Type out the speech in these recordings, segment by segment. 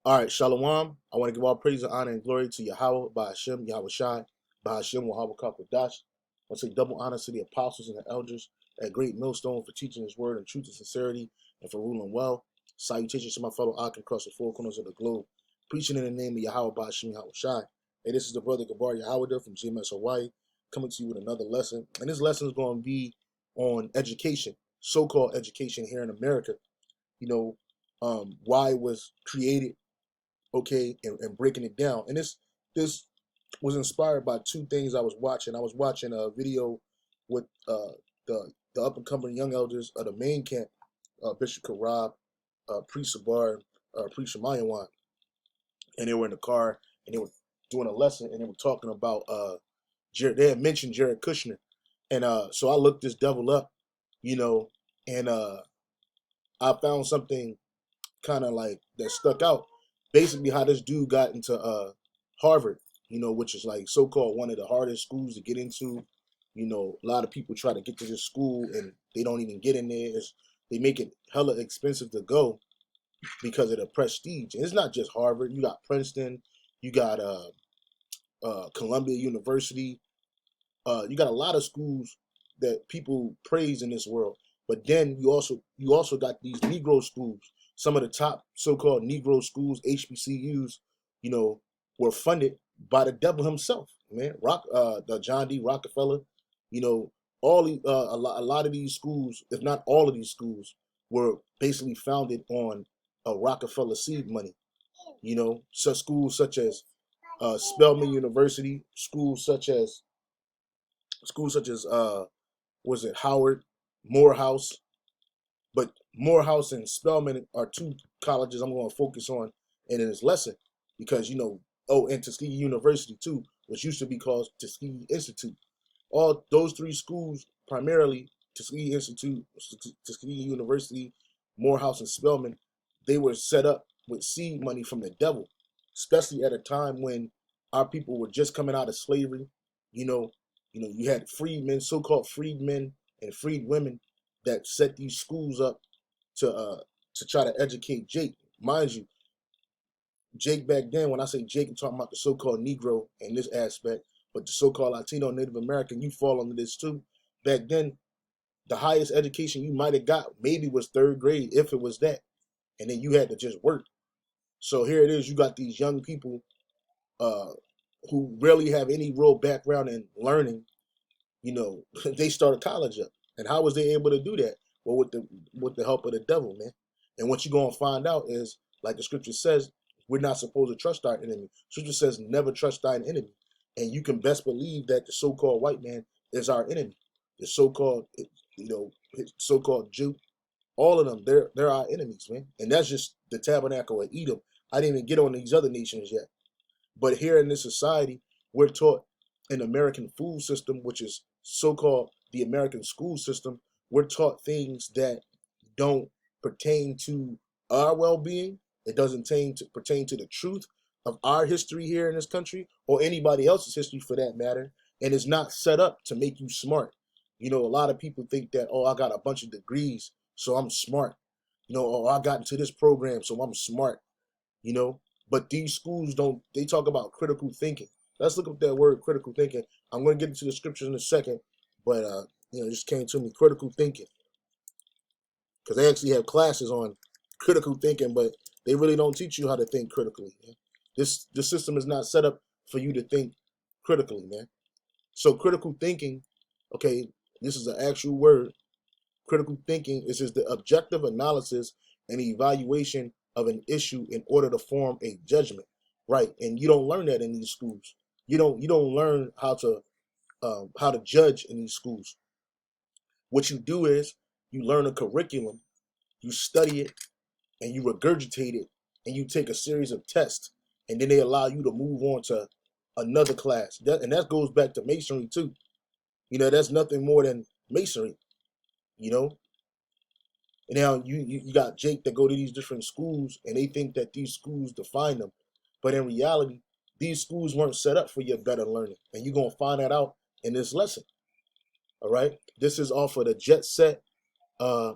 All right, Shalom. I want to give all praise and honor and glory to Yahweh, Bahashem, Yahweh Shai, Bahashem, Wahab Kakadash. I want to say double honor to the apostles and the elders at Great Millstone for teaching his word in truth and sincerity and for ruling well. Salutations to my fellow Akim across the four corners of the globe, preaching in the name of Yahweh, Bahashem, Yahweh Shai. Hey, this is the brother Gabar Yahweh from GMS Hawaii, coming to you with another lesson. And this lesson is going to be on education, so-called education here in America. Why it was created, okay, and breaking it down. And this was inspired by two things I was watching. I was watching a video with the up and coming young elders of the main camp, Bishop Karab, Priest Sabar, Priest Shemayawan, and they were in the car and they were doing a lesson and they were talking about they had mentioned Jared Kushner, and so I looked this devil up, and I found something kind of like that stuck out. Basically, how this dude got into Harvard, which is like so-called one of the hardest schools to get into. A lot of people try to get to this school and they don't even get in there. They make it hella expensive to go because of the prestige. And it's not just Harvard. You got Princeton, you got Columbia University. You got a lot of schools that people praise in this world. But then you also got these Negro schools. Some of the top so-called Negro schools, HBCUs, were funded by the devil himself, man. The John D. Rockefeller, a lot of these schools, if not all of these schools, were basically founded on Rockefeller seed money. Such schools such as Spelman University, schools such as was it Howard, Morehouse. But Morehouse and Spelman are two colleges I'm going to focus on in this lesson because, and Tuskegee University too, which used to be called Tuskegee Institute. All those three schools, primarily Tuskegee Institute, Tuskegee University, Morehouse, and Spelman, they were set up with seed money from the devil, especially at a time when our people were just coming out of slavery. You had freedmen, so-called freedmen and freed women that set these schools up to try to educate Jake. Mind you, Jake back then, when I say Jake, I'm talking about the so-called Negro in this aspect, but the so-called Latino Native American, you fall under this too. Back then, the highest education you might have got maybe was third grade, if it was that. And then you had to just work. So here it is, you got these young people who rarely have any real background in learning, they started college up. And how was they able to do that? Well, with the help of the devil, man. And what you're going to find out is, like the scripture says, we're not supposed to trust our enemy. Scripture says, never trust thine enemy. And you can best believe that the so-called white man is our enemy. The so-called, so-called Jew, all of them, they're our enemies, man. And that's just the tabernacle of Edom. I didn't even get on these other nations yet. But here in this society, we're taught an American food system, which is so-called the American school system. We're taught things that don't pertain to our well-being. It doesn't pertain to the truth of our history here in this country or anybody else's history for that matter. And it's not set up to make you smart. A lot of people think that, I got a bunch of degrees, so I'm smart. I got into this program, so I'm smart. But these schools they talk about critical thinking. Let's look up that word, critical thinking. I'm going to get into the scriptures in a second, but it just came to me, critical thinking. Because they actually have classes on critical thinking, but they really don't teach you how to think critically. Man. This system is not set up for you to think critically, man. So critical thinking, okay, this is an actual word. Critical thinking is just the objective analysis and evaluation of an issue in order to form a judgment, right? And you don't learn that in these schools. You don't learn how to judge in these schools. What you do is you learn a curriculum, you study it, and you regurgitate it, and you take a series of tests, and then they allow you to move on to another class. And that goes back to masonry too. That's nothing more than masonry. And now you got Jake that go to these different schools, and they think that these schools define them, but in reality, these schools weren't set up for your better learning, and you're gonna find that out in this lesson. All right, this is off of the Jet Set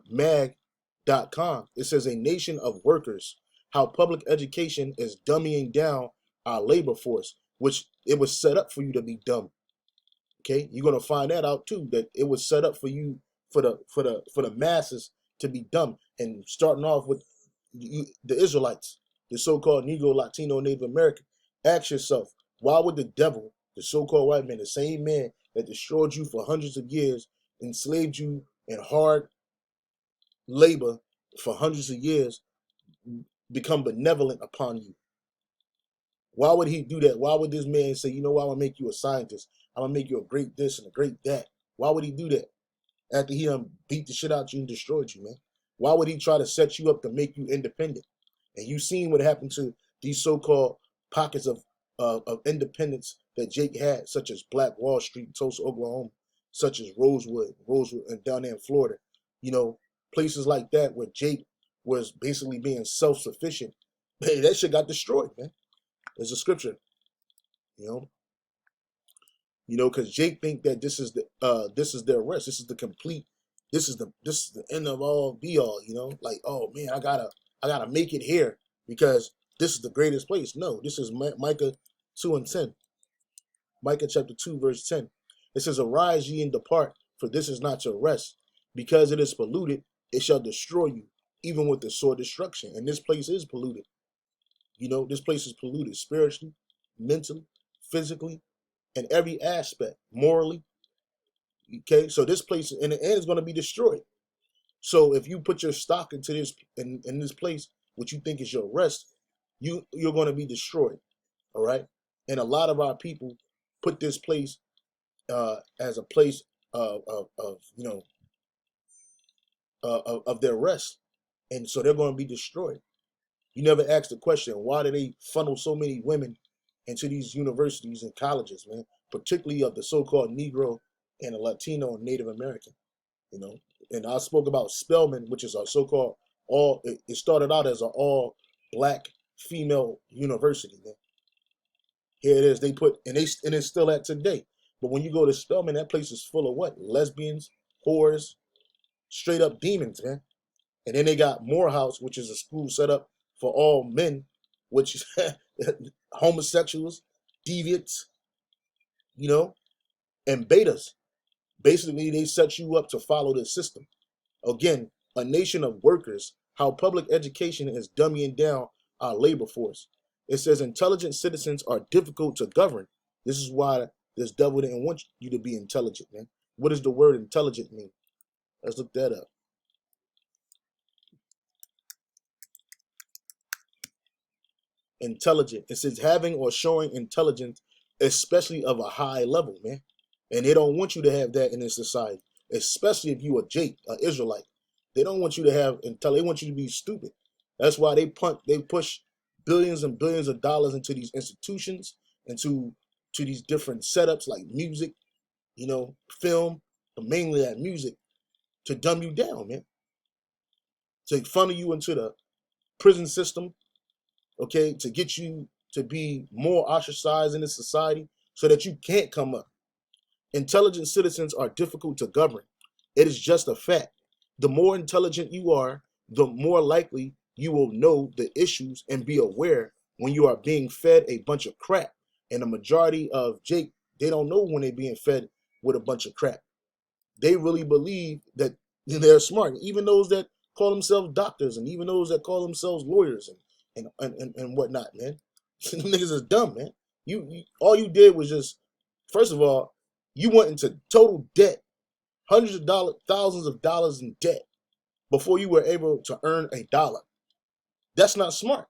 mag.com. It says a nation of workers how public education is dumbing down our labor force, which it was set up for you to be dumb. Okay, you're gonna find that out too. That it was set up for you, for the masses to be dumb. And starting off with the Israelites, the so-called Negro, Latino, Native American. Ask yourself, why would the devil, the so-called white man, the same man that destroyed you for hundreds of years, enslaved you in hard labor for hundreds of years, become benevolent upon you? Why would he do that? Why would this man say, you know what, I'm gonna make you a scientist, I'm gonna make you a great this and a great that? Why would he do that after he beat the shit out you and destroyed you, man? Why would he try to set you up to make you independent? And you've seen what happened to these so-called pockets of independence that Jake had, such as Black Wall Street, Tulsa, Oklahoma, such as Rosewood, and down there in Florida. You know, places like that where Jake was basically being self-sufficient. Hey, that shit got destroyed, man. There's a scripture, you know, because Jake think that this is their rest. This is the complete. This is the end of all be all. Like, oh man, I gotta make it here because this is the greatest place. No, this is Micah 2:10. Micah chapter 2 verse 10. It says, "Arise ye and depart, for this is not your rest, because it is polluted. It shall destroy you, even with the sword destruction." And this place is polluted. This place is polluted spiritually, mentally, physically, in every aspect, morally. Okay, so this place in the end is going to be destroyed. So if you put your stock into this in this place, what you think is your rest, you're going to be destroyed. All right, and a lot of our people put this place as a place of their rest, and so they're going to be destroyed. You never ask the question, why do they funnel so many women into these universities and colleges, man? Particularly of the so-called Negro and the Latino and Native American, you know. And I spoke about Spelman, which is a so-called it started out as an all black female university, man. Here it is. They put, and it's still at today. But when you go to Spelman, that place is full of what? Lesbians, whores, straight up demons, man. And then they got Morehouse, which is a school set up for all men, which is homosexuals, deviants, and betas. Basically, they set you up to follow the system. Again, a nation of workers, how public education is dumbing down our labor force. It says intelligent citizens are difficult to govern. This is why this devil didn't want you to be intelligent, man. What does the word intelligent mean? Let's look that up. Intelligent. It says having or showing intelligence, especially of a high level, man. And they don't want you to have that in this society, especially if you a Jake, an Israelite. They don't want you to have intelligence. They want you to be stupid. That's why they push billions and billions of dollars into these institutions, into these different setups like music, film, but mainly that music, to dumb you down, man. To funnel you into the prison system, okay, to get you to be more ostracized in the society so that you can't come up. Intelligent citizens are difficult to govern. It is just a fact. The more intelligent you are, the more likely you will know the issues and be aware when you are being fed a bunch of crap. And the majority of Jake, they don't know when they're being fed with a bunch of crap. They really believe that they're smart. Even those that call themselves doctors, and even those that call themselves lawyers and whatnot, man. Them niggas is dumb, man. You all you did was just, first of all, you went into total debt, hundreds of dollars, thousands of dollars in debt before you were able to earn a dollar. That's not smart.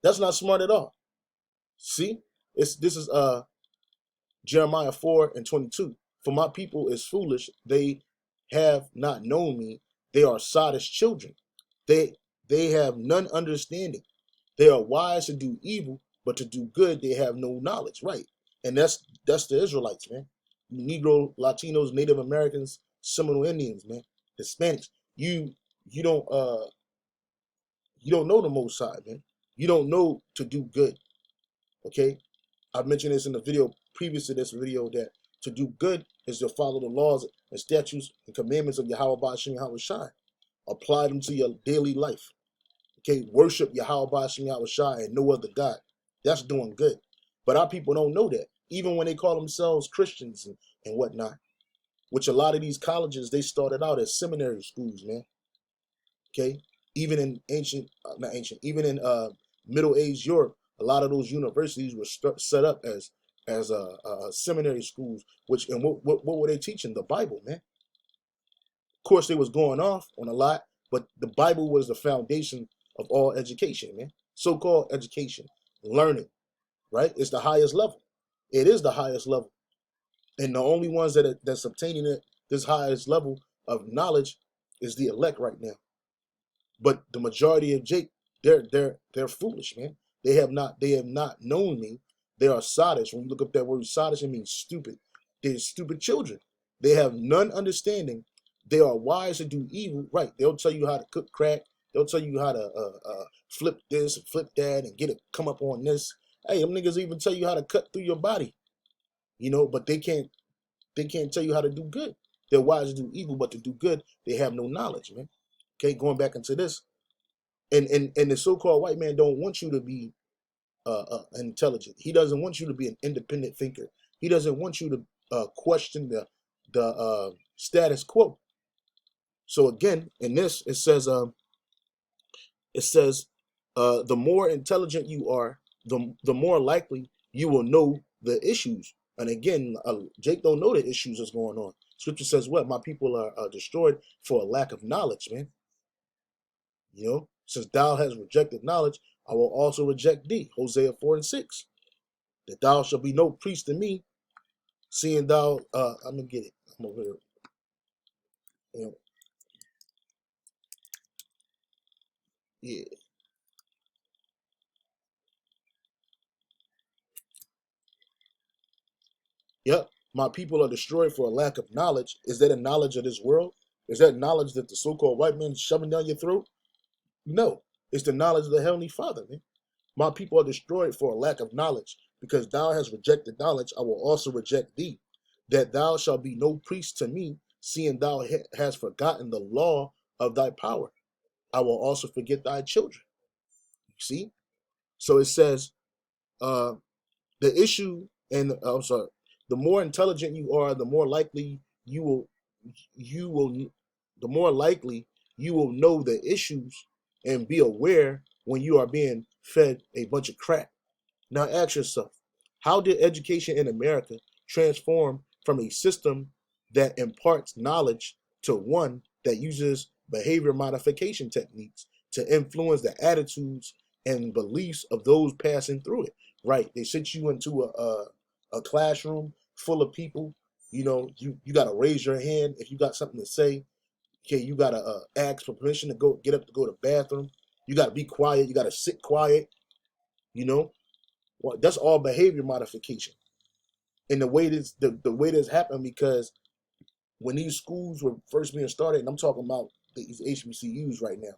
That's not smart at all. See, this is Jeremiah 4:22. For my people is foolish; they have not known me. They are sottish children. They have none understanding. They are wise to do evil, but to do good they have no knowledge. Right, and that's the Israelites, man. Negro, Latinos, Native Americans, Seminole Indians, man, Hispanics. You don't know the Most High, man. You don't know to do good. Okay, I mentioned this in the video previous to this video that to do good is to follow the laws and statutes and commandments of Yahweh Ba'ashem Yahweh Shai. Apply them to your daily life. Okay, worship Yahweh Shem Yahushua and no other God. That's doing good. But our people don't know that. Even when they call themselves Christians and whatnot, which a lot of these colleges, they started out as seminary schools, man. Okay, even in not ancient, even in Middle Age Europe, a lot of those universities were set up as seminary schools. Which and what were they teaching? The Bible, man. Of course, they was going off on a lot, but the Bible was the foundation of all education, man. So-called education, learning, right? It's the highest level. It is the highest level, and the only ones that's obtaining this highest level of knowledge is the elect right now. But the majority of Jake, they're foolish, man. They have not known me. They are sadists. When you look up that word sadists, it means stupid. They're stupid children. They have none understanding. They are wise to do evil. Right? They'll tell you how to cook crack. They'll tell you how to flip this, flip that, and get it come up on this. Hey, them niggas even tell you how to cut through your body. But they can't tell you how to do good. They're wise to do evil, but to do good, they have no knowledge, man. Okay, going back into this, and the so-called white man don't want you to be intelligent. He doesn't want you to be an independent thinker. He doesn't want you to question the status quo. So again, in this, it says the more intelligent you are, the more likely you will know the issues. And again, Jake don't know the issues that's going on. Scripture says what? My people are destroyed for a lack of knowledge, man. Since thou hast rejected knowledge, I will also reject thee. Hosea 4:6. That thou shalt be no priest to me, seeing thou, I'm gonna get it. I'm over here. You know, yeah. Yep. My people are destroyed for a lack of knowledge. Is that a knowledge of this world? Is that knowledge that the so-called white man is shoving down your throat? No. It's the knowledge of the Heavenly Father, man. My people are destroyed for a lack of knowledge. Because thou hast rejected knowledge, I will also reject thee. That thou shalt be no priest to me, seeing thou hast forgotten the law of thy power. I will also forget thy children. You see? So it says, uh, the issue, and I'm sorry, the more intelligent you are, the more likely you will, the more likely you will know the issues and be aware when you are being fed a bunch of crap. Now ask yourself, how did education in America transform from a system that imparts knowledge to one that uses behavior modification techniques to influence the attitudes and beliefs of those passing through it? Right. They sit you into a classroom full of people. You got to raise your hand if you got something to say. Okay, you got to ask for permission to get up to go to the bathroom. You got to be quiet. You got to sit quiet. You know, well, that's all behavior modification. And the way this happened because when these schools were first being started, and I'm talking about these HBCUs right now,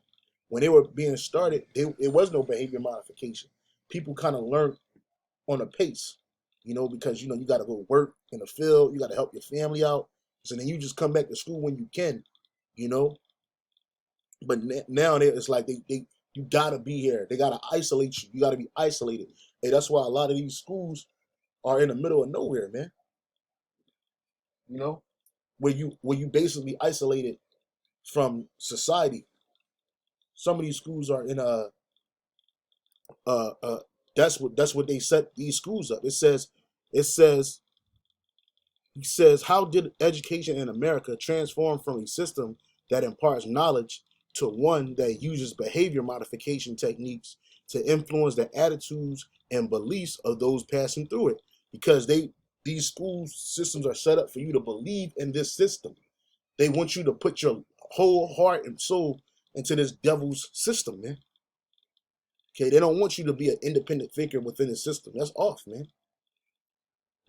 when they were being started, it was no behavior modification. People kind of learned on a pace, because you got to go work in the field, you got to help your family out, so then you just come back to school when you can, you know. But now it's like they you gotta be here. They gotta isolate you. You gotta be isolated. And that's why a lot of these schools are in the middle of nowhere, man. You know, where you basically isolated from society. Some of these schools are in a uh uh that's what they set these schools up. It says he says, how did education in America transform from a system that imparts knowledge to one that uses behavior modification techniques to influence the attitudes and beliefs of those passing through it? Because these school systems are set up for you to believe in this system. They want you to put your whole heart and soul into this devil's system, man. Okay, they don't want you to be an independent thinker within the system. That's off, man.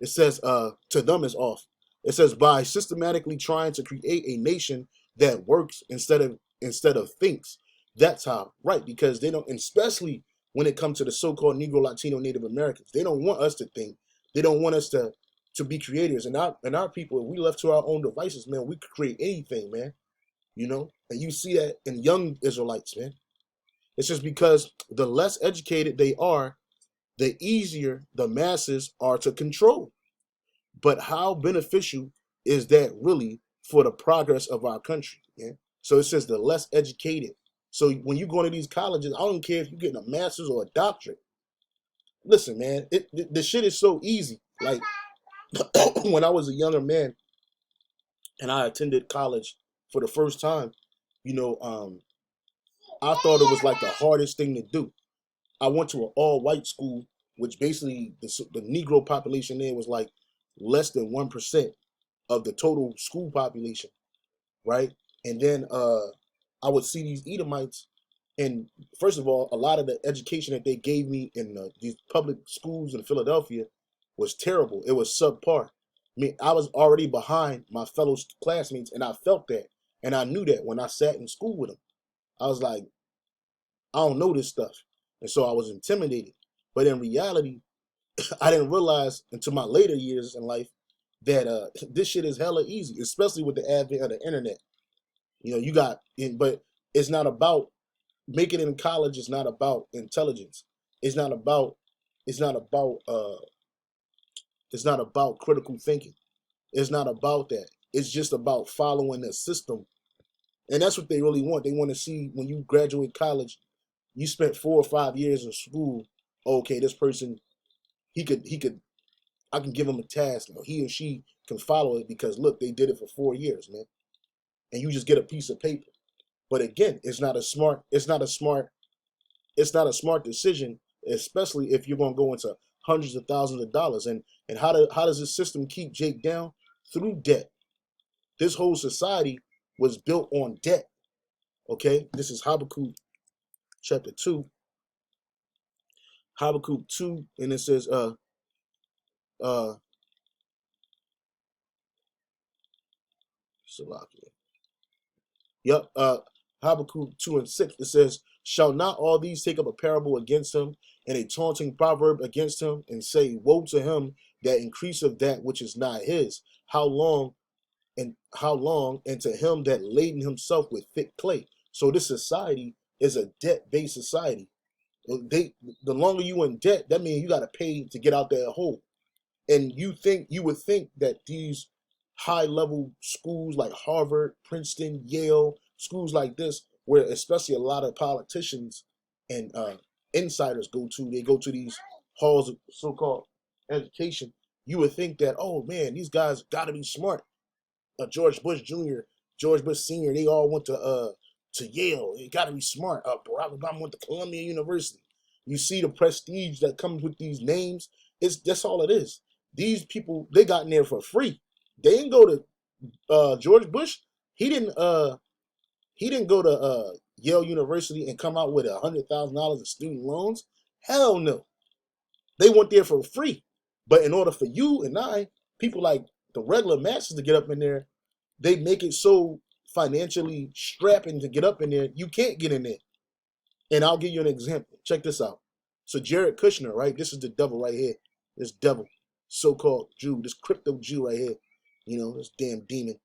It says, to them is off. It says by systematically trying to create a nation that works instead of thinks. That's how, right? Because they don't, especially when it comes to the so-called Negro, Latino, Native Americans, they don't want us to think. They don't want us to be creators. And our people, if we left to our own devices, man, we could create anything, man. And you see that in young Israelites, man. It's just because the less educated they are, the easier the masses are to control. But how beneficial is that really for the progress of our country? Yeah? So it says the less educated. So when you go to these colleges, I don't care if you're getting a master's or a doctorate. Listen, man, the shit is so easy. Like when I was a younger man and I attended college for the first time, you know, I thought it was like the hardest thing to do. I went to an all-white school, which basically the Negro population there was like less than 1% of the total school population, right? And then I would see these Edomites, and first of all, a lot of the education that they gave me in these public schools in Philadelphia was terrible. It was subpar. I mean, I was already behind my fellow classmates, and I felt that, and I knew that when I sat in school with them. I was like, I don't know this stuff, and so I was intimidated. But in reality, I didn't realize until my later years in life that this shit is hella easy, especially with the advent of the internet. You know, but it's not about making it in college. It's not about intelligence. It's not about. It's not about. It's not about critical thinking. It's not about that. It's just about following the system, and that's what they really want. They want to see when you graduate college, you spent 4 or 5 years in school. Okay, this person, he could. I can give him a task. You know, he or she can follow it because look, they did it for 4 years, man. And you just get a piece of paper. But again, it's not a smart decision, especially if you're going to go into hundreds of thousands of dollars. And how does this system keep Jake down? Through debt. This whole society was built on debt. Okay, this is Habakkuk chapter 2. Habakkuk 2, and it says uh Salakia. Yep. Habakkuk 2 and 6. It says, shall not all these take up a parable against him, and a taunting proverb against him, and say, woe to him that increaseth that which is not his? How long, and to him that laden himself with thick clay. So this society is a debt-based society. The longer you in debt, that means you got to pay to get out that hole. And you would think that these high level schools like Harvard, Princeton, Yale, schools like this, where especially a lot of politicians and insiders they go to these halls of so-called education. You would think that, oh man, these guys got to be smart. George Bush Jr., George Bush Sr., they all went to Yale. They got to be smart. Barack Obama went to Columbia University. You see the prestige that comes with these names. That's all it is. These people, they got in there for free. They didn't go to George Bush. He didn't. He didn't go to Yale University and come out with $100,000 in student loans. Hell no. They went there for free. But in order for you and I, people like the regular masses to get up in there, they make it so financially strapping to get up in there, you can't get in there. And I'll give you an example. Check this out. So Jared Kushner, right? This is the devil right here. This devil, so-called Jew, this crypto Jew right here. You know, this damn demon.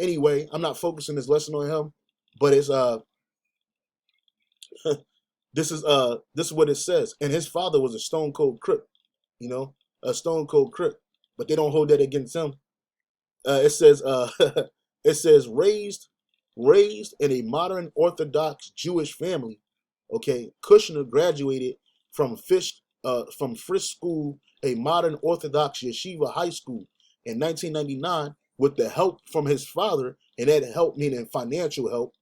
Anyway, I'm not focusing this lesson on him, but it's this is what it says. And his father was a stone cold crip, you know, a stone cold crip. But they don't hold that against him. It says it says raised in a modern Orthodox Jewish family. Okay, Kushner graduated from Frisch School, a modern Orthodox yeshiva high school, in 1999 with the help from his father, and that help meaning financial help,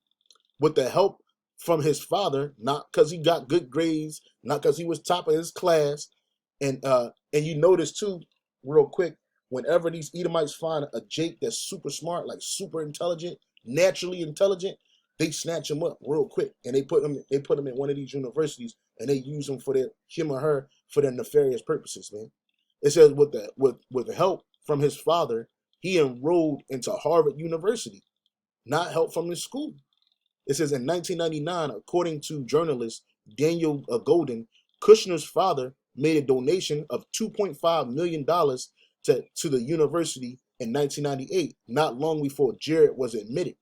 with the help from his father, not because he got good grades, not because he was top of his class, and you notice too, real quick, whenever these Edomites find a Jake that's super smart, like super intelligent, naturally intelligent, they snatch him up real quick and they put him in one of these universities and they use him for him or her for their nefarious purposes, man. It says with the help from his father, he enrolled into Harvard University, not help from his school. It says in 1999, according to journalist Daniel Golden, Kushner's father made a donation of $2.5 million to the university in 1998, not long before Jared was admitted.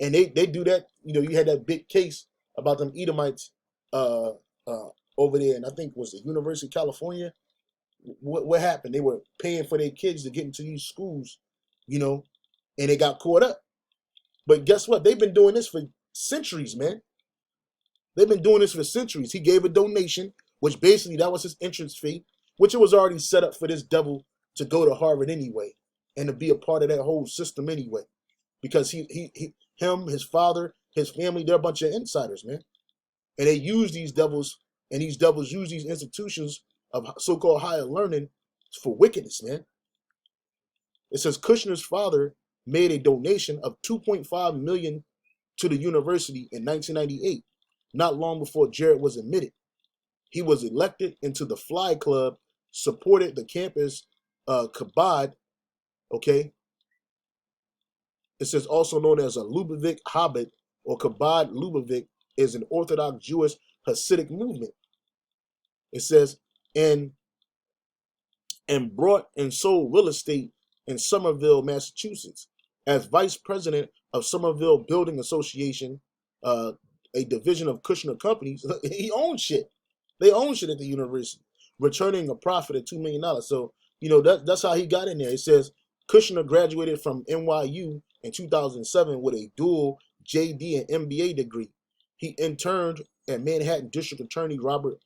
And they do that. You know, you had that big case about them Edomites uh, uh, over there, and I think it was the University of California. What happened? They were paying for their kids to get into these schools, you know, and they got caught up. But guess what? They've been doing this for centuries, man. They've been doing this for centuries. He gave a donation, which basically that was his entrance fee, which it was already set up for this devil to go to Harvard anyway, and to be a part of that whole system anyway. Because him, his father, his family, they're a bunch of insiders, man. And they use these devils, and these devils use these institutions of so-called higher learning for wickedness, man. It says Kushner's father made a donation of 2.5 million to the university in 1998, not long before Jared was admitted. He was elected into the Fly Club, supported the campus Kabod, okay? It says also known as a Lubavitch Hobbit or Kabod Lubavitch is an Orthodox Jewish Hasidic movement. It says, and brought and sold real estate in Somerville, Massachusetts. As vice president of Somerville Building Association, a division of Kushner Companies, he owns shit. They own shit at the university, returning a profit of $2 million. So, you know, that's how he got in there. It says Kushner graduated from NYU in 2007 with a dual JD and MBA degree. He interned at Manhattan District Attorney Robert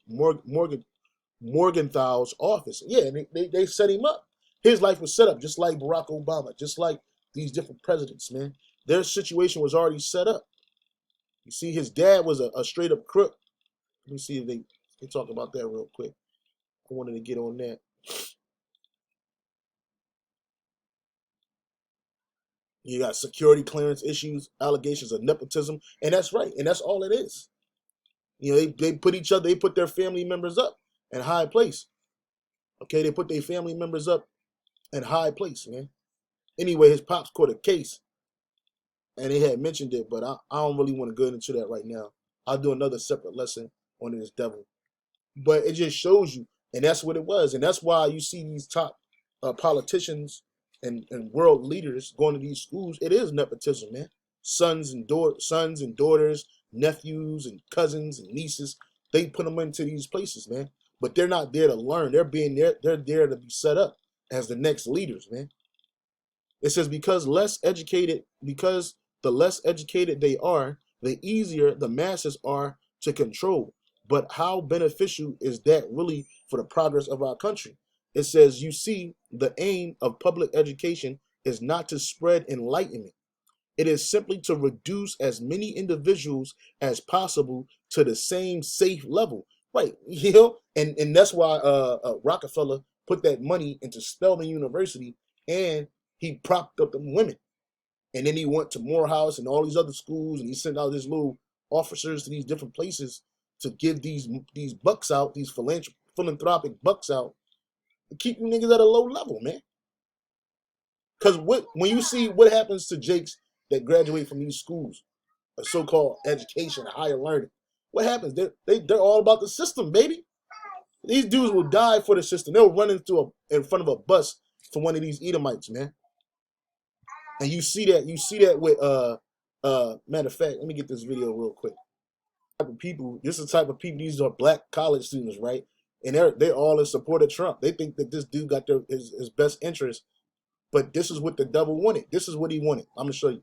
Morgenthal's office. Yeah, and they set him up. His life was set up just like Barack Obama, just like these different presidents, man. Their situation was already set up. You see, his dad was a straight up crook. Let me see if they talk about that real quick. I wanted to get on that. You got security clearance issues, allegations of nepotism, and that's right, and that's all it is. You know, they put their family members up in high place. Okay, they put their family members up in high place, man. Anyway, his pops caught a case, and they had mentioned it, but I don't really want to go into that right now. I'll do another separate lesson on this devil. But it just shows you, and that's what it was, and that's why you see these top politicians and world leaders going to these schools. It is nepotism, man. Sons and daughters, nephews and cousins and nieces. They put them into these places, man. But they're not there to learn. They're there to be set up as the next leaders, man. It says because the less educated they are, the easier the masses are to control. But how beneficial is that really for the progress of our country? It says, you see, the aim of public education is not to spread enlightenment. It is simply to reduce as many individuals as possible to the same safe level. Right. You know, and that's why Rockefeller put that money into Spelman University, and he propped up the women. And then he went to Morehouse and all these other schools, and he sent out his little officers to these different places to give these bucks out, these philanthropic bucks out, to keep you niggas at a low level, man. Because when you see what happens to Jakes that graduate from these schools, a so-called education, higher learning, what happens? They're all about the system, baby. These dudes will die for the system. They'll run in front of a bus for one of these Edomites, man. And you see that with matter of fact, let me get this video real quick. This is the type of people, these are black college students, right? And they're all in support of Trump. They think that this dude got his best interest, but this is what the devil wanted. This is what he wanted. I'm gonna show you.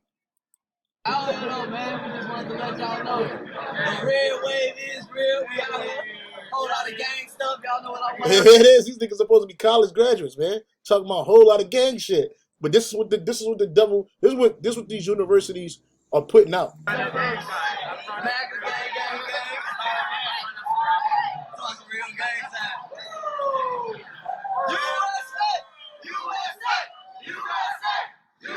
I don't know, man. We just wanted to let y'all know. The red wave is real. We out here. Whole lot of gang stuff. Y'all know what I want. It is. These niggas supposed to be college graduates, man. Talking about a whole lot of gang shit. But this is what the devil. This is what these universities are putting out. MAGA gang. Talking real gang time. USA! USA! USA! USA! USA!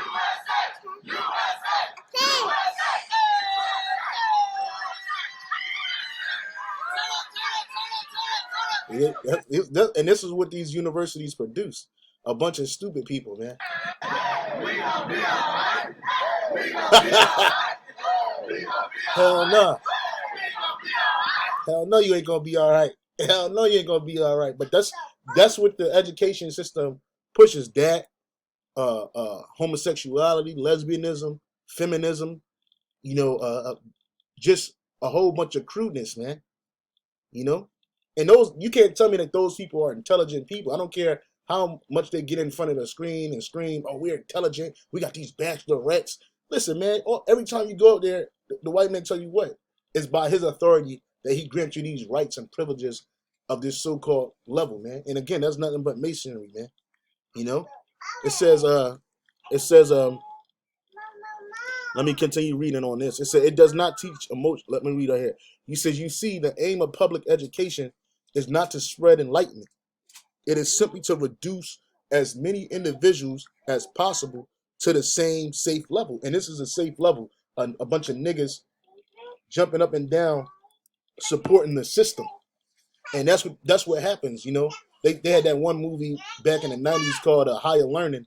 And this is what these universities produce. A bunch of stupid people, man. We gonna be alright. We gonna be alright. Hell no. Hell no, you ain't gonna be alright. Hell no, you ain't gonna be alright. But that's what the education system pushes. That homosexuality, lesbianism, feminism, you know, just a whole bunch of crudeness, man. You know, and those you can't tell me that those people are intelligent people. I don't care how much they get in front of the screen and scream, "Oh, we're intelligent. We got these bachelorettes." Listen, man. Every time you go out there, the white man tell you what it's by his authority that he grants you these rights and privileges of this so-called level, man. And again, that's nothing but masonry, man. You know, it says, it says, let me continue reading on this. It said it does not teach emotion. Let me read right here. You says you see the aim of public education is not to spread enlightenment. It is simply to reduce as many individuals as possible to the same safe level. And this is a safe level. A bunch of niggas jumping up and down, supporting the system. And that's what happens, you know. They had that one movie back in the 90s called Higher Learning.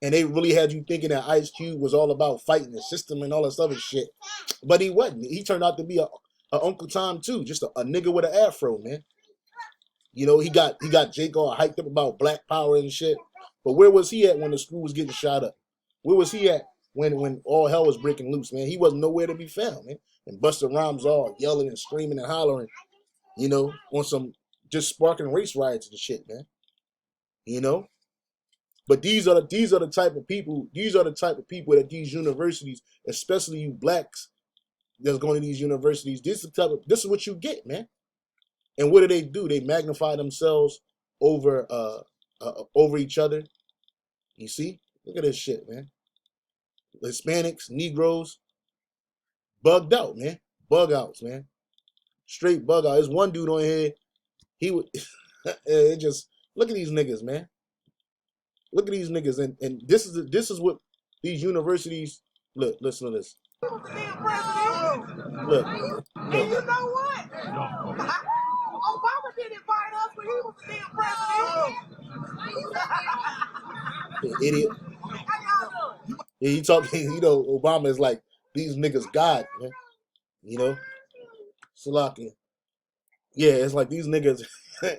And they really had you thinking that Ice Cube was all about fighting the system and all this other shit. But he wasn't. He turned out to be a Uncle Tom too, just a nigga with an afro, man. You know, he got Jake all hyped up about black power and shit. But where was he at when the school was getting shot up? Where was he at when all hell was breaking loose, man? He wasn't nowhere to be found, man. And Busta Rhymes all yelling and screaming and hollering, you know, on some just sparking race riots and shit, man. You know? But these are the type of people that these universities, especially you blacks that's going to these universities, this is what you get, man. And what do? They magnify themselves over over each other. You see? Look at this shit, man. Hispanics, Negroes, bugged out, man. Bug outs, man. Straight bug out. There's one dude on here. He would it just look at these niggas, man. Look at these niggas, and this is what these universities. Look, listen to this. Look. And you know what? Obama didn't invite us when he was still president. Idiot. Yeah, he talking. You know, Obama is like these niggas God, man. You know, Salaki. Yeah, it's like these niggas.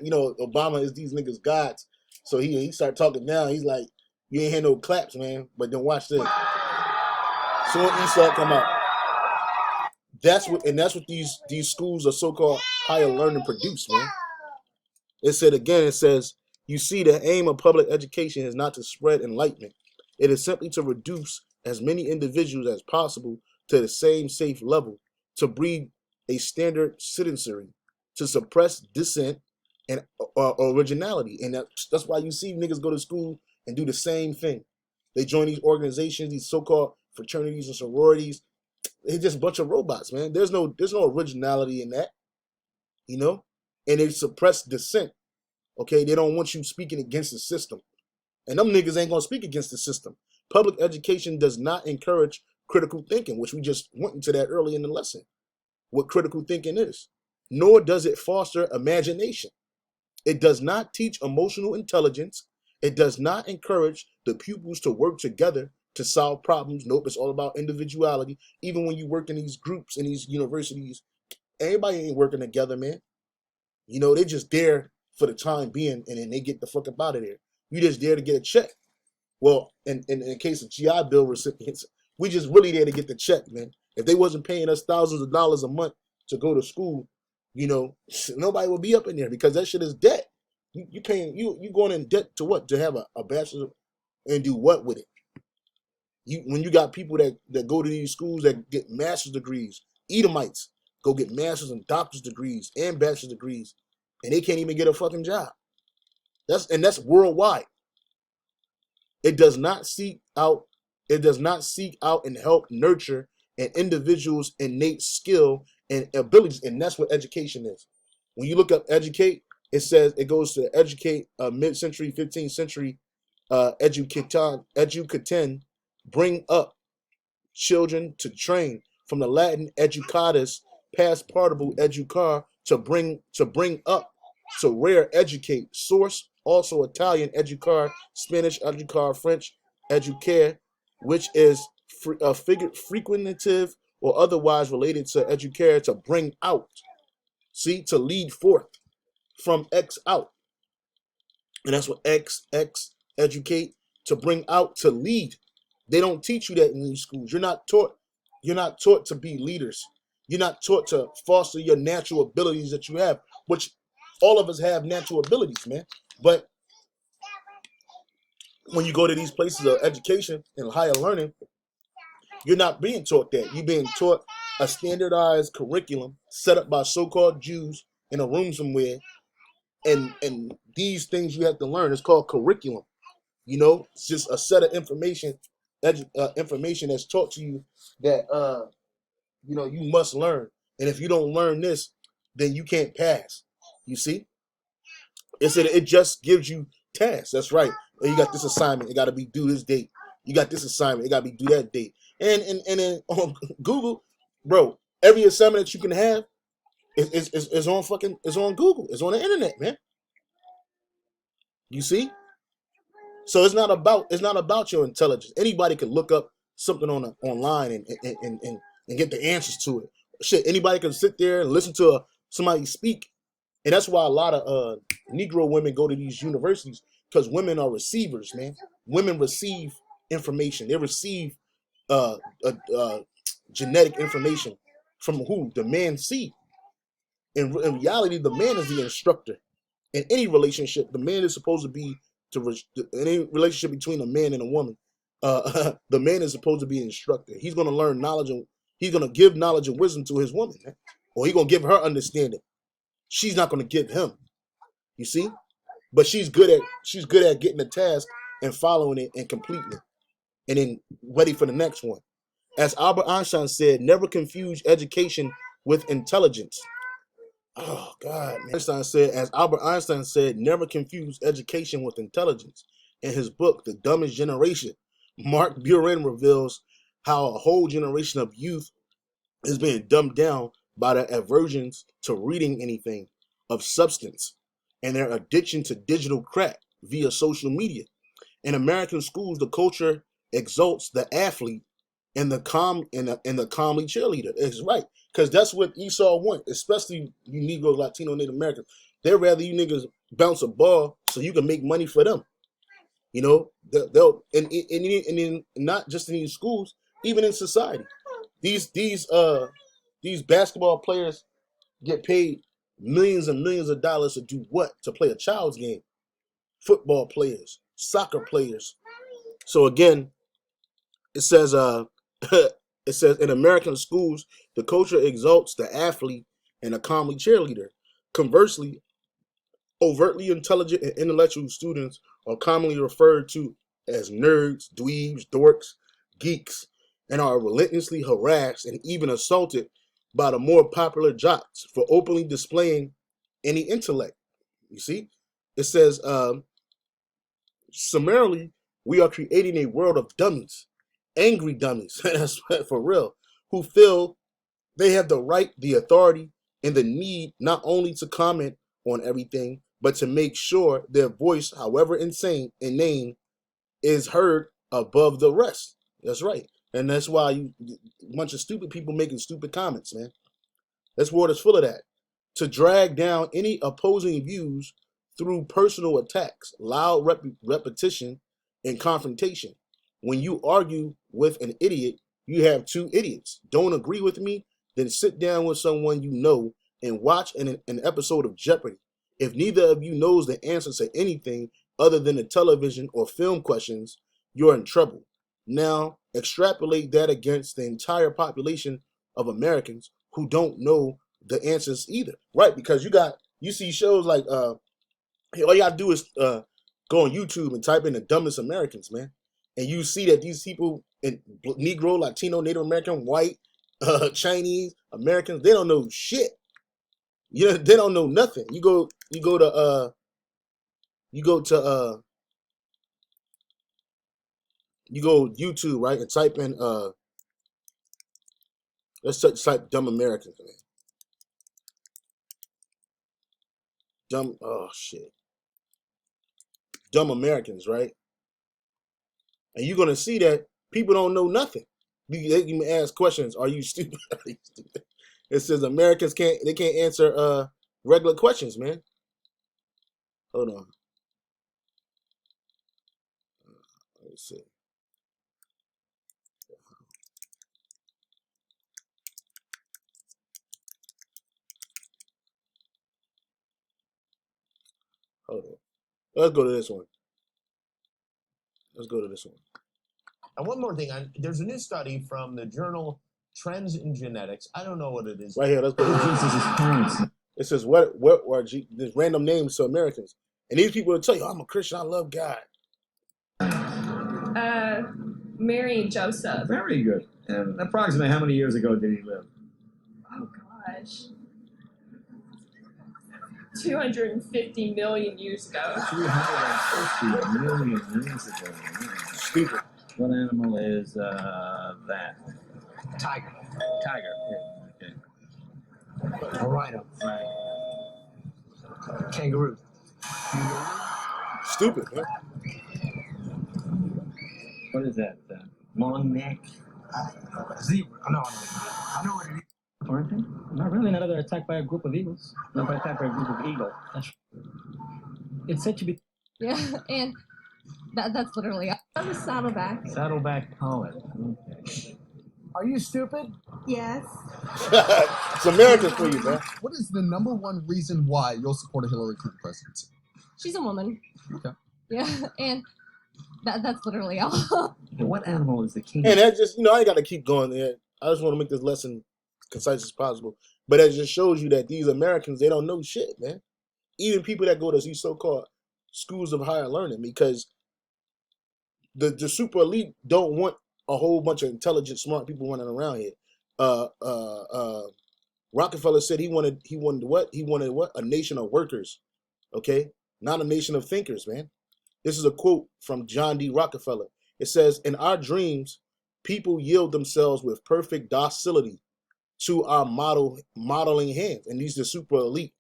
You know, Obama is these niggas gods. So he started talking now. He's like, you ain't hear no claps, man. But then watch this. Soon Esau come out. That's what these schools of so-called higher learning produce, man. It says, you see, the aim of public education is not to spread enlightenment. It is simply to reduce as many individuals as possible to the same safe level, to breed a standard citizenry, to suppress dissent and originality. And that's why you see niggas go to school and do the same thing. They join these organizations, these so-called fraternities and sororities. They're just a bunch of robots, man. There's no originality in that, you know? And they suppress dissent, okay? They don't want you speaking against the system. And them niggas ain't gonna speak against the system. Public education does not encourage critical thinking, which we just went into that early in the lesson, what critical thinking is. Nor does it foster imagination. It does not teach emotional intelligence. It does not encourage the pupils to work together to solve problems. Nope, it's all about individuality. Even when you work in these groups in these universities, everybody ain't working together, man. You know, they just there for the time being, and then they get the fuck up out of there. You just there to get a check. Well, in case of GI Bill recipients, we just really there to get the check, man. If they wasn't paying us thousands of dollars a month to go to school, you know, nobody would be up in there because that shit is debt. You paying you going in debt to what? To have a bachelor and do what with it? When you got people that go to these schools that get master's degrees, Edomites go get master's and doctor's degrees and bachelor's degrees, and they can't even get a fucking job. That's worldwide. It does not seek out and help nurture an individual's innate skill and abilities, and that's what education is. When you look up educate, it says it goes to educate, mid-century, 15th century, educaten, bring up children, to train, from the Latin educatus, past participle educar, to bring up, to rare, educate, source, also Italian educar, Spanish educar, French educare, which is frequentative or otherwise related to educare, to bring out. See, to lead forth, from X out. And that's what X educate, to bring out, to lead. They don't teach you that in these schools. You're not taught to be leaders. You're not taught to foster your natural abilities that you have. which all of us have natural abilities, man. But when you go to these places of education and higher learning, you're not being taught that. You're being taught a standardized curriculum set up by so-called Jews in a room somewhere, and these things you have to learn. It's called curriculum. You know, it's just a set of information that's taught to you that you must learn. And if you don't learn this, then you can't pass. You see, it just gives you tasks. That's right. You got this assignment. It got to be due this date. You got this assignment. It got to be due that date. And then on Google, bro, every assignment that you can have is on Google. It's on the internet, man. You see? So it's not about your intelligence. Anybody can look up something online and get the answers to it. Shit, anybody can sit there and listen to somebody speak, and that's why a lot of Negro women go to these universities, because women are receivers, man. Women receive information. They receive uh, uh, uh, genetic information from who the man see. In reality, the man is the instructor. In any relationship, the man is supposed to be in any relationship between a man and a woman. The man is supposed to be an instructor. He's going to learn knowledge, and he's going to give knowledge and wisdom to his woman, man. Or he's going to give her understanding. She's not going to give him. You see, but she's good at getting the task and following it and completing it, and then ready for the next one. As Albert Einstein said, never confuse education with intelligence. Oh God, man. As Albert Einstein said, never confuse education with intelligence. In his book, The Dumbest Generation, Mark Buren reveals how a whole generation of youth is being dumbed down by their aversions to reading anything of substance and their addiction to digital crack via social media. In American schools, the culture exalts the athlete and the calmly cheerleader. It's right, because that's what Esau want, especially you Negro, Latino, Native Americans. They'd rather you niggas bounce a ball so you can make money for them. You know, they'll and not just in these schools, even in society. These basketball players get paid millions and millions of dollars to do what? To play a child's game. Football players, soccer players. So again, it says it says in American schools, the culture exalts the athlete and the calmly cheerleader. Conversely, overtly intelligent and intellectual students are commonly referred to as nerds, dweebs, dorks, geeks, and are relentlessly harassed and even assaulted by the more popular jocks for openly displaying any intellect. You see, it says summarily, we are creating a world of dummies, angry dummies, that's for real, who feel they have the right, the authority, and the need not only to comment on everything, but to make sure their voice, however insane and inane, is heard above the rest. That's right. And that's why a bunch of stupid people making stupid comments, man. This world is full of that. To drag down any opposing views through personal attacks, loud repetition, and confrontation. When you argue with an idiot, you have two idiots. Don't agree with me? Then sit down with someone you know and watch an episode of Jeopardy. If neither of you knows the answer to anything other than the television or film questions, you're in trouble. Now, extrapolate that against the entire population of Americans who don't know the answers either, right? Because you see shows like all you gotta do is go on YouTube and type in the dumbest Americans, man, and you see that these people in Negro, Latino, Native American, white, Chinese Americans, they don't know shit. You know, they don't know nothing. You go YouTube, right, and type in let's type dumb Americans, man. Dumb, oh shit, dumb Americans, right? And you're gonna see that people don't know nothing. They can ask questions. Are you stupid? Are you stupid? It says Americans can't answer regular questions, man. Hold on. Let me see. Hold on. Let's go to this one. Let's go to this one. And one more thing, there's a new study from the journal Trends in Genetics. I don't know what it is. Right here, let's go to Jesus' parents. It says, what are these random names to Americans? And these people will tell you, I'm a Christian, I love God. Mary and Joseph. Very good. And approximately how many years ago did he live? Oh, gosh. 250 million years ago. 350 million years ago. Stupid. What animal is that? Tiger. Tiger. Yeah, okay. A rhino. Right. Kangaroo. Stupid, man. What is that? Long neck? Zebra. I know what it is. Aren't they? Not really. Not if they're attacked by a group of eagles. Not by attacked by a group of eagles. It's said to be. Yeah, and that's literally. I'm a saddleback. Saddleback poet. Okay. Are you stupid? Yes. It's Americans for you, man. What is the #1 reason why you'll support a Hillary Clinton presidency? She's a woman. Okay. Yeah, and that's literally all. And what animal is the king? And that just, I ain't got to keep going there. I just want to make this lesson concise as possible. But it just shows you that these Americans, they don't know shit, man. Even people that go to these so-called schools of higher learning, because the super elite don't want a whole bunch of intelligent, smart people running around here. Rockefeller said he wanted what? He wanted what? A nation of workers, okay? Not a nation of thinkers, man. This is a quote from John D. Rockefeller. It says, in our dreams, people yield themselves with perfect docility to our modeling hands. And these are the super elite.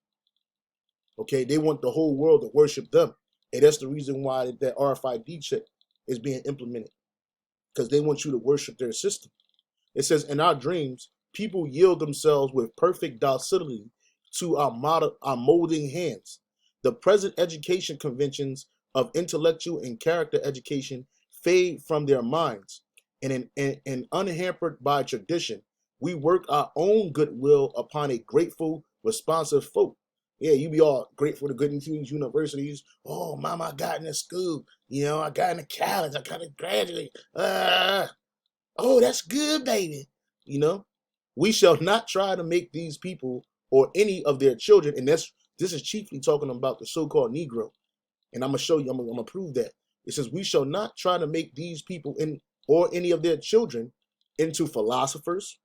Okay, they want the whole world to worship them. And that's the reason why that RFID chip is being implemented. Because they want you to worship their system. It says, in our dreams, people yield themselves with perfect docility to our molding hands. The present education conventions of intellectual and character education fade from their minds. And unhampered by tradition, we work our own goodwill upon a grateful, responsive folk. Yeah, you be all grateful to good in these universities. Oh, mama, I got in the school. I got in the college. I got to graduate. Oh, that's good, baby. We shall not try to make these people or any of their children, and this is chiefly talking about the so-called Negro. And I'm going to show you, I'm going to prove that. It says, we shall not try to make these people or any of their children into philosophers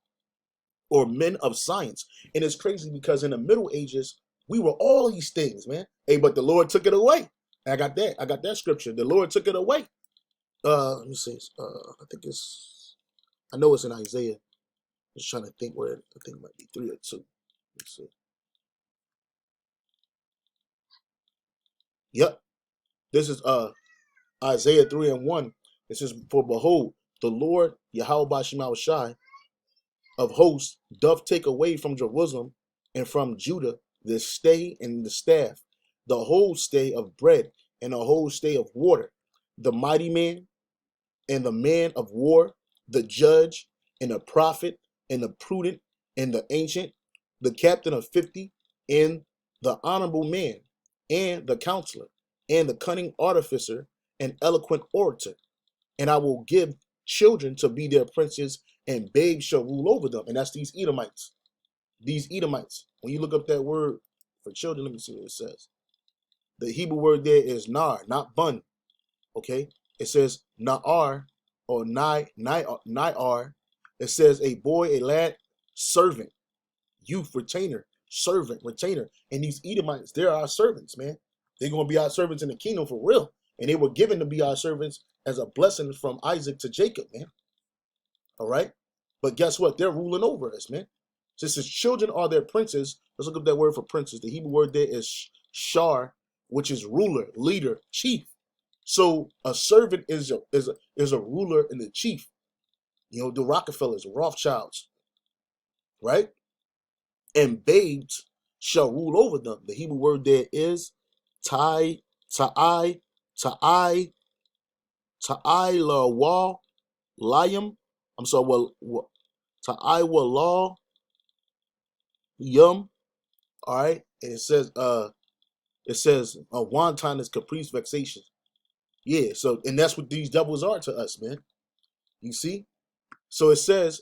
or men of science. And it's crazy because in the Middle Ages, we were all these things, man. Hey, but the Lord took it away. I got that scripture. The Lord took it away. Let me see. I know it's in Isaiah. Just trying to think where I think it might be 3 or 2. Let's see. Yep. This is Isaiah 3:1. It says, for behold, the Lord Yahweh Bashim Shai of hosts doth take away from Jerusalem and from Judah the stay and the staff, the whole stay of bread and the whole stay of water, the mighty man and the man of war, the judge and the prophet and the prudent and the ancient, the captain of 50 and the honorable man and the counselor and the cunning artificer and eloquent orator. And I will give children to be their princes, and babes shall rule over them. And that's these Edomites. These Edomites. When you look up that word for children, let me see what it says. The Hebrew word there is nar, not bun. Okay? It says na'ar or na'ar. It says a boy, a lad, servant, youth, retainer, servant, retainer. And these Edomites, they're our servants, man. They're going to be our servants in the kingdom for real. And they were given to be our servants as a blessing from Isaac to Jacob, man. All right? But guess what? They're ruling over us, man. Since his children are their princes, let's look up that word for princes. The Hebrew word there is shar, which is ruler, leader, chief. So a servant is a ruler and a chief. The Rockefellers, the Rothschilds, right? And babes shall rule over them. The Hebrew word there is ta'ai la wa layam. I'm sorry, ta'ai wa law yum. All right, and it says It says wantonness, caprice, vexation. Yeah, so and that's what these devils are to us, man. You see? So it says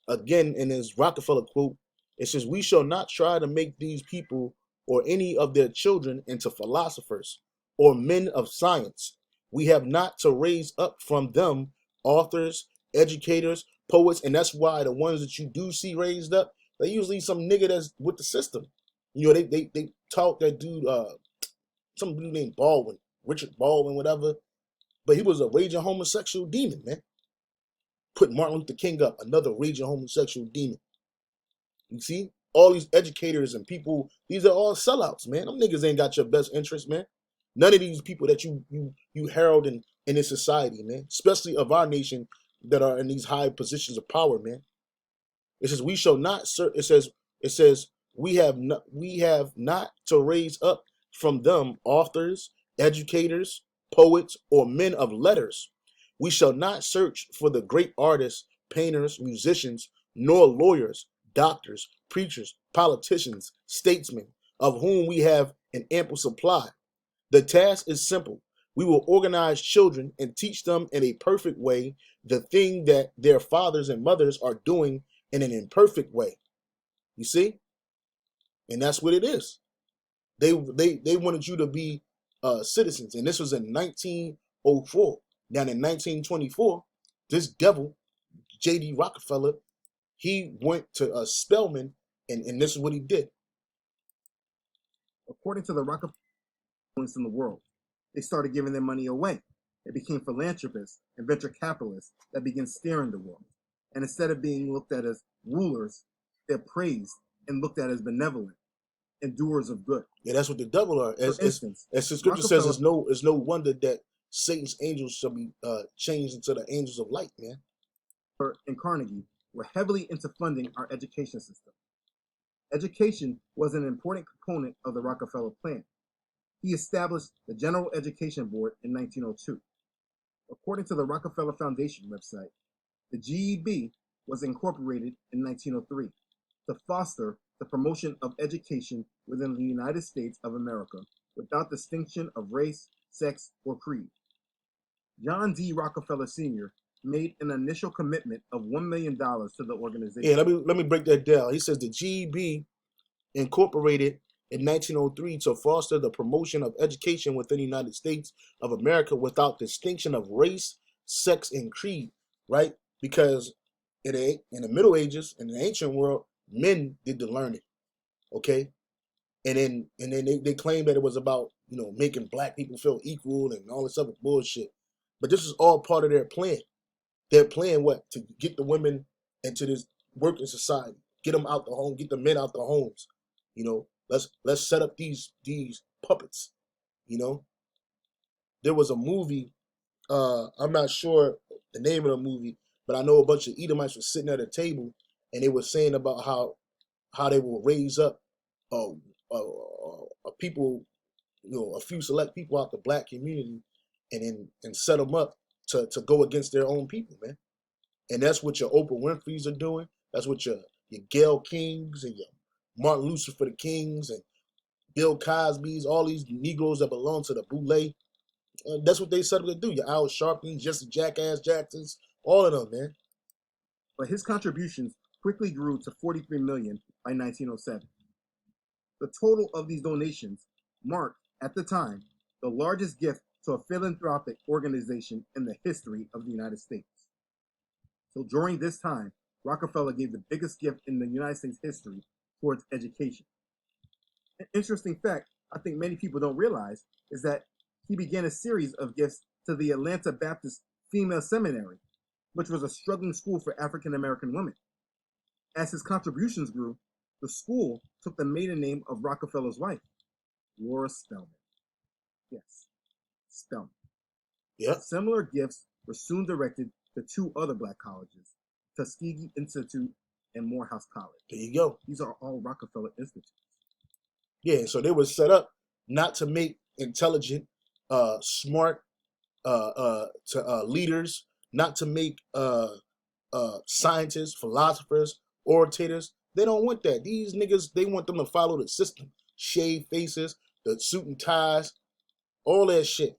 again in his Rockefeller quote, it says, "We shall not try to make these people or any of their children into philosophers or men of science. We have not to raise up from them authors, educators, poets," and that's why the ones that you do see raised up, they usually some nigga that's with the system. You know, they taught that dude, some dude named Baldwin, Richard Baldwin, whatever, but he was a raging homosexual demon, man. Put Martin Luther King up, another raging homosexual demon. You see? All these educators and people, these are all sellouts, man. Them niggas ain't got your best interest, man. None of these people that you herald in this society, man, especially of our nation that are in these high positions of power, man. It says we shall not it says we have not to raise up from them authors, educators, poets, or men of letters. We shall not search for the great artists, painters, musicians, nor lawyers, doctors, preachers, politicians, statesmen, of whom we have an ample supply. The task is simple. We will organize children and teach them in a perfect way the thing that their fathers and mothers are doing in an imperfect way. You see? And that's what it is. They wanted you to be citizens. And this was in 1904. Now in 1924, this devil, J.D. Rockefeller, he went to Spelman, and this is what he did. According to the Rockefeller in the world, they started giving their money away. They became philanthropists and venture capitalists that began steering the world. And instead of being looked at as rulers, they're praised and looked at as benevolent and doers of good. Yeah, that's what the devil are. For instance, as the scripture says, it's no wonder that Satan's angels shall be changed into the angels of light, man. And Carnegie were heavily into funding our education system. Education was an important component of the Rockefeller plan. He established the General Education Board in 1902. According to the Rockefeller Foundation website, the GEB was incorporated in 1903 to foster the promotion of education within the United States of America without distinction of race, sex, or creed. John D. Rockefeller Sr. made an initial commitment of $1 million to the organization. Yeah, let me break that down. He says the GEB incorporated in 1903 to foster the promotion of education within the United States of America without distinction of race, sex, and creed, right? Because in the Middle Ages, in the ancient world, men did the learning, okay? And then they claimed that it was about, making black people feel equal and all this other bullshit. But this is all part of their plan. Their plan, what? To get the women into this working society, get them out the home, get the men out the homes. Let's set up these puppets. There was a movie. I'm not sure the name of the movie, but I know a bunch of Edomites were sitting at a table and they were saying about how they will raise up people, a few select people out the black community, and set them up to go against their own people, man. And that's what your Oprah Winfrey's are doing. That's what your Gayle Kings and your Martin Luther for the Kings and Bill Cosby's, all these Negroes that belong to the Boule. That's what they set up to do. Your Al Sharpton, Jesse Jackass Jacksons, all of them, man. But his contributions quickly grew to $43 million by 1907. The total of these donations marked, at the time, the largest gift to a philanthropic organization in the history of the United States. So during this time, Rockefeller gave the biggest gift in the United States history towards education. An interesting fact I think many people don't realize is that he began a series of gifts to the Atlanta Baptist Female Seminary, which was a struggling school for African American women. As his contributions grew, the school took the maiden name of Rockefeller's wife, Laura Spelman. Yes, Spelman. Yep. Similar gifts were soon directed to two other black colleges, Tuskegee Institute and Morehouse College. There you go. These are all Rockefeller institutes. Yeah, so they were set up not to make intelligent, smart leaders, not to make scientists, philosophers, orators. They don't want that. These niggas, they want them to follow the system. shaved faces, the suit and ties, all that shit.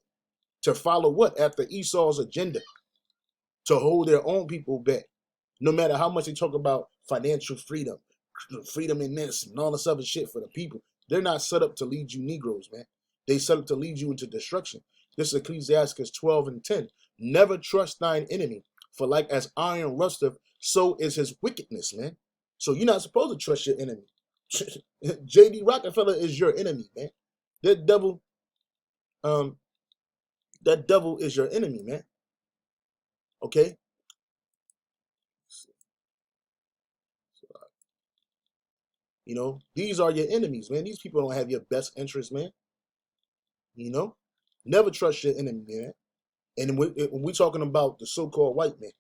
To follow what? After Esau's agenda. To hold their own people back. No matter how much they talk about financial freedom, freedom in this and all this other shit for the people, they're not set up to lead you Negroes, man. They set up to lead you into destruction. This is Ecclesiastes 12 and 10. Never trust thine enemy, for like as iron rusteth, so is his wickedness, man. So you're not supposed to trust your enemy. J.D. Rockefeller is your enemy, man. That devil, that devil is your enemy, man. Okay? You know, these are your enemies, man. These people don't have your best interest, man. You know? Never trust your enemy, man. And when we're talking about the so-called white man,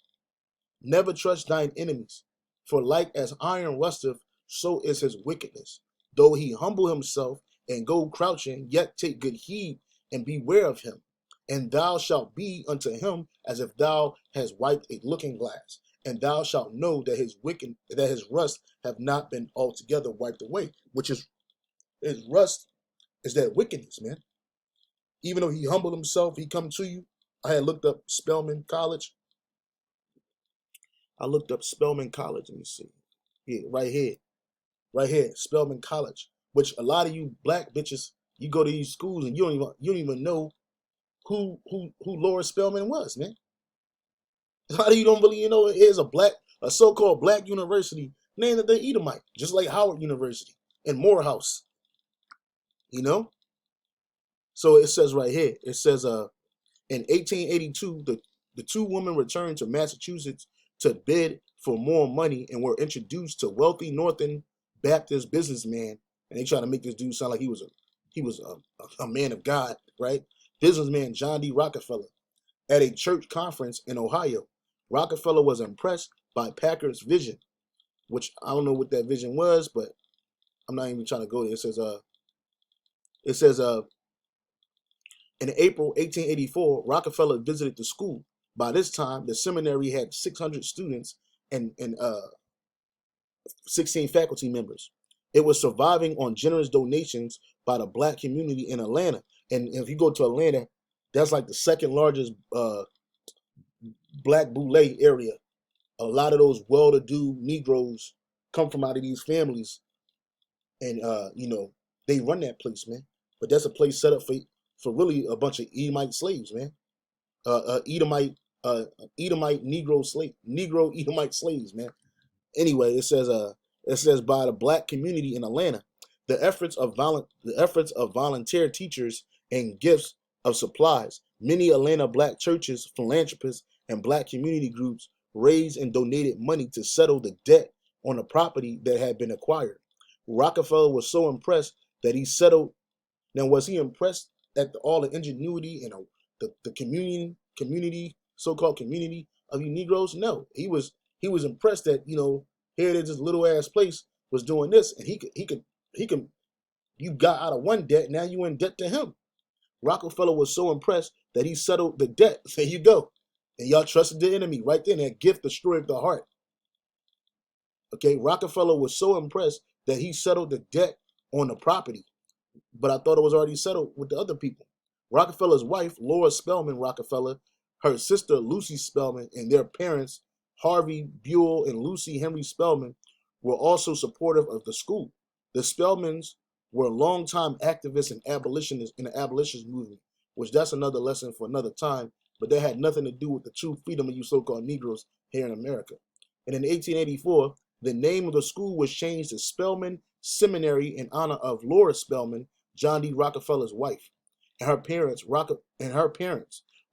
never trust thine enemies. For like as iron rusteth, so is his wickedness. Though he humble himself and go crouching, yet take good heed and beware of him. And thou shalt be unto him as if thou hast wiped a looking glass. And thou shalt know that his rust have not been altogether wiped away. Which is his rust is that wickedness, man. Even though he humbled himself, he come to you. I had looked up Spelman College. Let me see. Yeah, right here, Spelman College. Which a lot of you black bitches, you go to these schools and you don't even know who Laura Spelman was, man. A lot of you don't believe, it is a so-called black university named the Edomite, just like Howard University and Morehouse. So it says right here, it says in 1882, the two women returned to Massachusetts to bid for more money and were introduced to wealthy Northern Baptist businessman. And they try to make this dude sound like he was a man of God, right? Businessman John D. Rockefeller at a church conference in Ohio. Rockefeller was impressed by Packard's vision, which I don't know what that vision was, but I'm not even trying to go there. It says in April 1884, Rockefeller visited the school. By this time, the seminary had 600 students and 16 faculty members. It was surviving on generous donations by the black community in Atlanta. And if you go to Atlanta, that's like the second largest black boule area. A lot of those well-to-do Negroes come from out of these families, and they run that place, man. But that's a place set up for really a bunch of Edomite slaves, man. Edomite Negro Edomite slaves, man. Anyway, it says by the black community in Atlanta, the efforts of volunteer teachers and gifts of supplies. Many Atlanta black churches, philanthropists, and black community groups raised and donated money to settle the debt on the property that had been acquired. Rockefeller was so impressed that he settled. Now, was he impressed at all the ingenuity and the community, so-called community of you Negroes? No, he was impressed that here it is, this little ass place was doing this, and he could. You got out of one debt, now you in debt to him. Rockefeller was so impressed that he settled the debt. There you go. And y'all trusted the enemy right then. That gift destroyed the heart. Okay, Rockefeller was so impressed that he settled the debt on the property. But I thought it was already settled with the other people. Rockefeller's wife, Laura Spelman Rockefeller, her sister, Lucy Spelman, and their parents, Harvey Buell and Lucy Henry Spelman, were also supportive of the school. The Spelmans were longtime activists and abolitionists in the abolitionist movement, which that's another lesson for another time, but that had nothing to do with the true freedom of you so-called Negroes here in America. And in 1884, the name of the school was changed to Spelman Seminary in honor of Laura Spelman, John D. Rockefeller's wife, and her parents.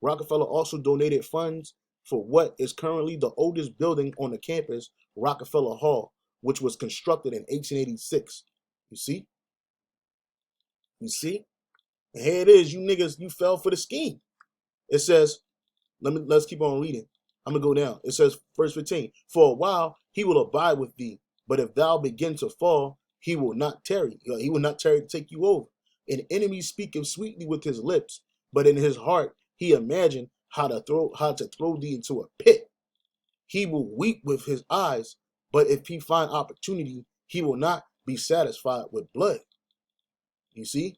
Rockefeller also donated funds for what is currently the oldest building on the campus, Rockefeller Hall, which was constructed in 1886. You see? And here it is, you niggas, you fell for the scheme. It says, let's keep on reading. I'm gonna go down. It says, verse 15, for a while he will abide with thee, but if thou begin to fall, he will not tarry. He will not tarry to take you over. An enemy speaketh sweetly with his lips, but in his heart he imagined how to throw thee into a pit. He will weep with his eyes, but if he find opportunity, he will not be satisfied with blood. You see?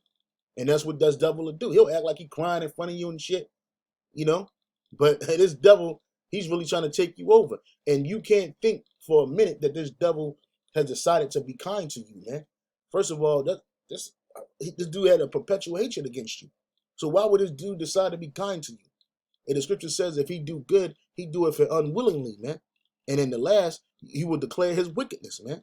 And that's what this devil will do. He'll act like he crying in front of you and shit, you know? But this devil, he's really trying to take you over. And you can't think for a minute that this devil has decided to be kind to you, man. First of all, this dude had a perpetual hatred against you. So why would this dude decide to be kind to you? And the scripture says if he do good, he do it for unwillingly, man. And in the last, he will declare his wickedness, man.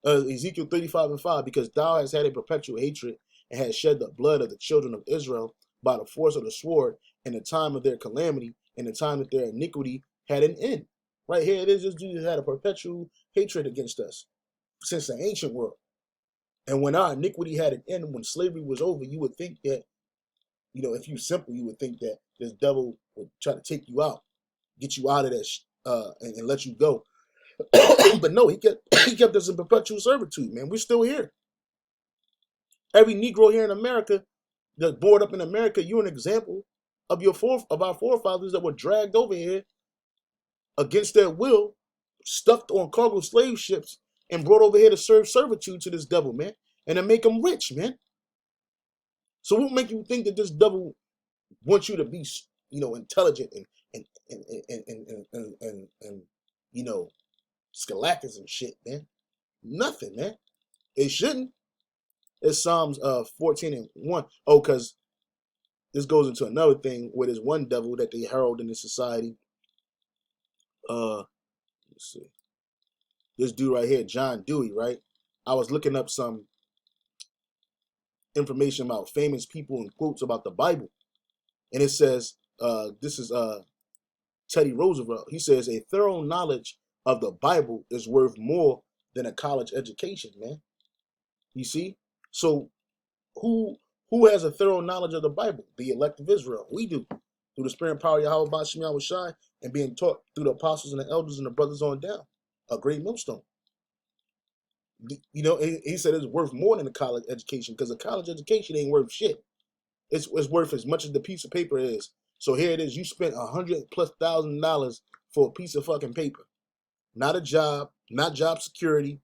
Ezekiel 35:5, because thou hast had a perpetual hatred and hast shed the blood of the children of Israel by the force of the sword in the time of their calamity and the time that their iniquity had an end. Right here it is, this dude had a perpetual hatred against us since the ancient world. And when our iniquity had an end, when slavery was over, you would think that, you know, if you simple, you would think that this devil would try to take you out, get you out of that and let you go. But no, he kept us in perpetual servitude, man. We're still here. Every Negro here in America that's born up in America, you're an example of our forefathers that were dragged over here against their will, stuffed on cargo slave ships, and brought over here to serve servitude to this devil, man, and to make them rich, man. So what make you think that this devil wants you to be, you know, intelligent and you know, scholastics and shit, man? Nothing, man. It shouldn't. It's Psalms 14:1. Oh, because this goes into another thing where there's one devil that they herald in this society. Let's see. This dude right here, John Dewey, right? I was looking up some information about famous people and quotes about the Bible. And it says, this is Teddy Roosevelt. He says, a thorough knowledge of the Bible is worth more than a college education, man. You see? So who has a thorough knowledge of the Bible? The elect of Israel. We do. Through the spirit and power of Yahweh Bashim Yahushai and being taught through the apostles and the elders and the brothers on down. A great millstone. You know, he said it's worth more than a college education because a college education ain't worth shit. It's worth as much as the piece of paper is. So here it is. You spent $100,000+ for a piece of fucking paper. Not a job, not job security.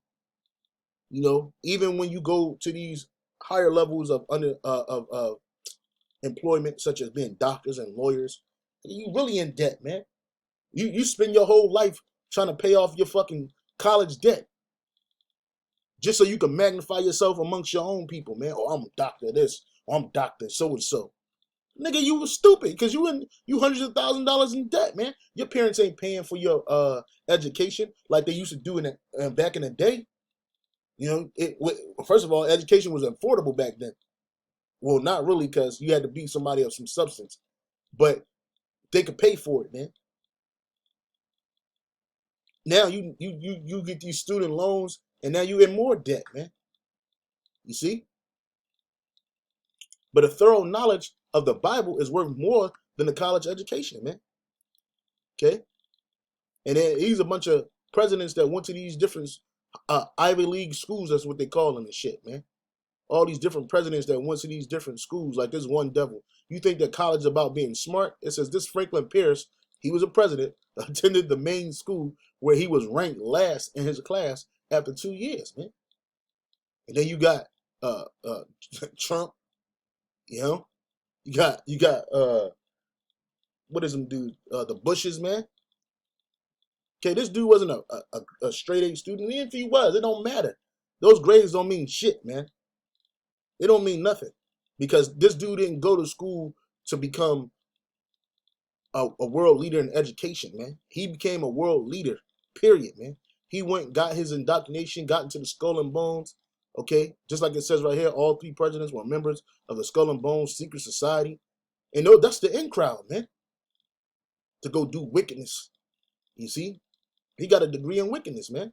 You know, even when you go to these higher levels of employment, such as being doctors and lawyers, you really in debt, man. You spend your whole life trying to pay off your fucking college debt just so you can magnify yourself amongst your own people, man. Oh, I'm a doctor this, or I'm doctor so and so. Nigga, you was stupid because you hundreds of $1,000s in debt, man. Your parents ain't paying for your education like they used to do back in the day. You know, first of all, education was affordable back then. Well, not really, because you had to be somebody of some substance, but they could pay for it, man. Now you get these student loans, and now you're in more debt, man. You see? But a thorough knowledge of the Bible is worth more than a college education, man. Okay? And then he's a bunch of presidents that went to these different Ivy League schools. That's what they call them and shit, man. All these different presidents that went to these different schools, like this one devil. You think that college is about being smart? It says this Franklin Pierce, he was a president, attended the main school where he was ranked last in his class after 2 years, man. And then you got Trump, you know. You got what is them dude? The Bushes, man. Okay, this dude wasn't a straight A student. Even if he was, it don't matter. Those grades don't mean shit, man. It don't mean nothing. Because this dude didn't go to school to become a world leader in education, man. He became a world leader, period, man. He went, got his indoctrination, got into the Skull and Bones, okay? Just like it says right here, all 3 presidents were members of the Skull and Bones secret society. And no, that's the in crowd, man. To go do wickedness. You see? He got a degree in wickedness, man.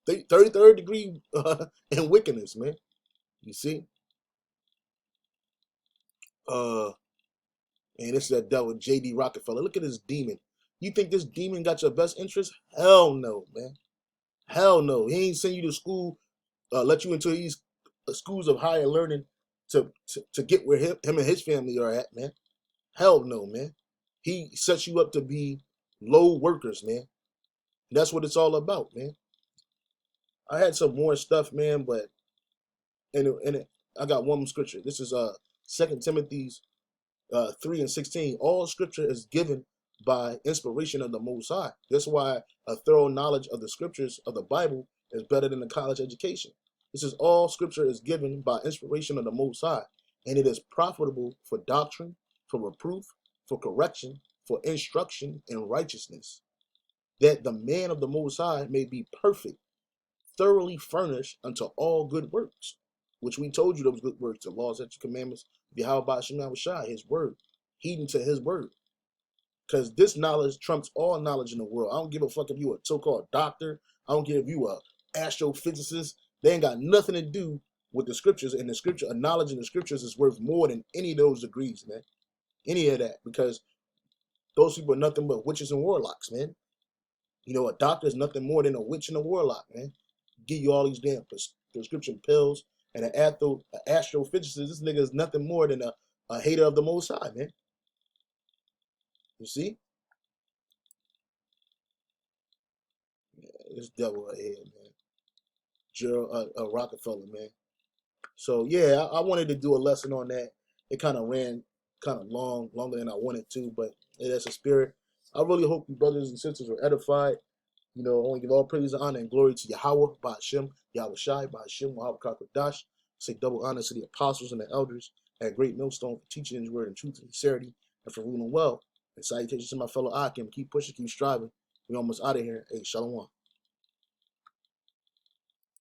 33rd degree in wickedness, man. You see? And it's that devil, J.D. Rockefeller. Look at this demon. You think this demon got your best interest? Hell no, man. Hell no. He ain't send you to school, let you into these schools of higher learning to get where him and his family are at, man. Hell no, man. He sets you up to be low workers, man. That's what it's all about, man. I had some more stuff, man, but and I got one scripture. This is 2 Timothy's 3:16. All scripture is given by inspiration of the Most High. That's why a thorough knowledge of the scriptures of the Bible is better than a college education. This is all scripture is given by inspiration of the Most High, and it is profitable for doctrine, for reproof, for correction, for instruction in righteousness, that the man of the Most High may be perfect, thoroughly furnished unto all good works, which we told you those good works, the laws, statutes, commandments, Yahweh Shem Shai, his word, heeding to his word. Because this knowledge trumps all knowledge in the world. I don't give a fuck if you a so-called doctor. I don't care if you a astrophysicist. They ain't got nothing to do with the scriptures. And the scripture, a knowledge in the scriptures is worth more than any of those degrees, man. Any of that. Because those people are nothing but witches and warlocks, man. You know, a doctor is nothing more than a witch and a warlock, man. Give you all these damn prescription pills. And an astrophysicist, this nigga is nothing more than a hater of the Most High, man. You see? This devil right here, man. Gerald Rockefeller, man. So yeah, I wanted to do a lesson on that. It kind of ran kind of longer than I wanted to, but that's a spirit. I really hope you brothers and sisters are edified. You know, I want to give all praise, honor, and glory to Yahweh, Ba'ashem, Yahweh Shai, Ba'ashem, Wahab Kakwadash. Say double honor to the apostles and the elders at Great Millstone for teaching his word in truth and sincerity and for ruling well. And salutations to my fellow Akim. Keep pushing, keep striving. We almost out of here. Hey, Shalom.